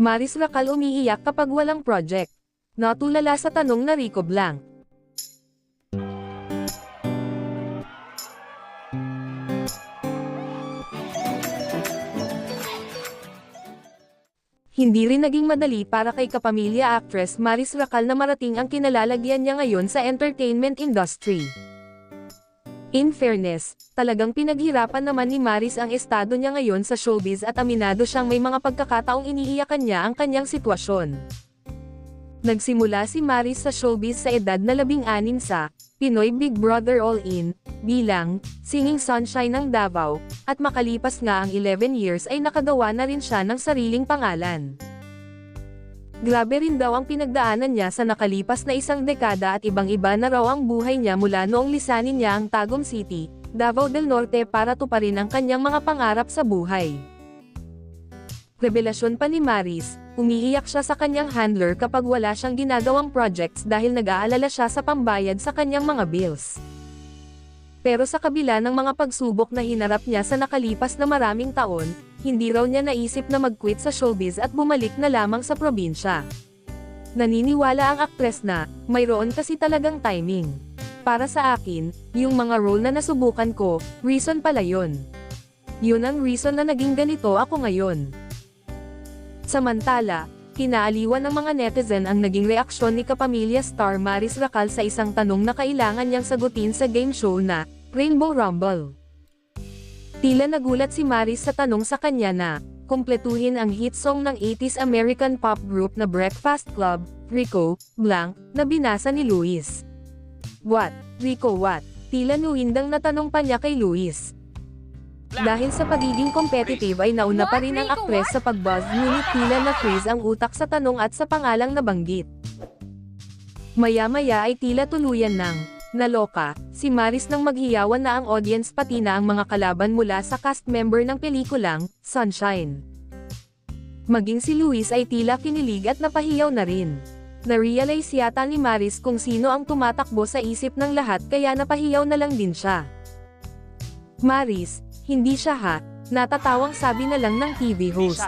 Maris Racal umiiyak kapag walang project. Natulala sa tanong na Rico Blanc. Hindi rin naging madali para kay kapamilya actress Maris Racal na marating ang kinalalagyan niya ngayon sa entertainment industry. In fairness, talagang pinaghirapan naman ni Maris ang estado niya ngayon sa showbiz at aminado siyang may mga pagkakataong iniiyakan niya ang kanyang sitwasyon. Nagsimula si Maris sa showbiz sa edad na 16 sa Pinoy Big Brother All In, bilang Singing Sunshine ng Davao, at makalipas nga ang 11 years ay nakagawa na rin siya ng sariling pangalan. Grabe rin daw ang pinagdaanan niya sa nakalipas na isang dekada at ibang-iba na raw ang buhay niya mula noong lisanin niya ang Tagum City, Davao del Norte para tuparin ang kanyang mga pangarap sa buhay. Revelasyon pa ni Maris, umiiyak siya sa kanyang handler kapag wala siyang ginagawang projects dahil nag-aalala siya sa pambayad sa kanyang mga bills. Pero sa kabila ng mga pagsubok na hinarap niya sa nakalipas na maraming taon, hindi raw niya naisip na mag-quit sa showbiz at bumalik na lamang sa probinsya. Naniniwala ang aktres na, mayroon kasi talagang timing. Para sa akin, yung mga role na nasubukan ko, reason pala yun. Yun ang reason na naging ganito ako ngayon. Samantala, kinaaliwan ng mga netizen ang naging reaksyon ni kapamilya star Maris Racal sa isang tanong na kailangan niyang sagutin sa game show na Rainbow Rumble. Tila nagulat si Maris sa tanong sa kanya na kumpletuhin ang hit song ng 80s American pop group na Breakfast Club, Rico Blanc, na binasa ni Luis. What? Rico what? Tila nuindang na tanong pa niya kay Luis. Dahil sa pagiging competitive ay nauna pa rin ang aktres sa pagbuzz, ngunit tila na-freeze ang utak sa tanong at sa pangalang nabanggit. Maya-maya ay tila tuluyan ng naloka si Maris nang maghiyawan na ang audience pati na ang mga kalaban mula sa cast member ng pelikulang Sunshine. Maging si Luis ay tila kinilig at napahiyaw na rin. Na-realize yata ni Maris kung sino ang tumatakbo sa isip ng lahat kaya napahiyaw na lang din siya. Maris, hindi siya ha, natatawang sabi na lang ng TV host.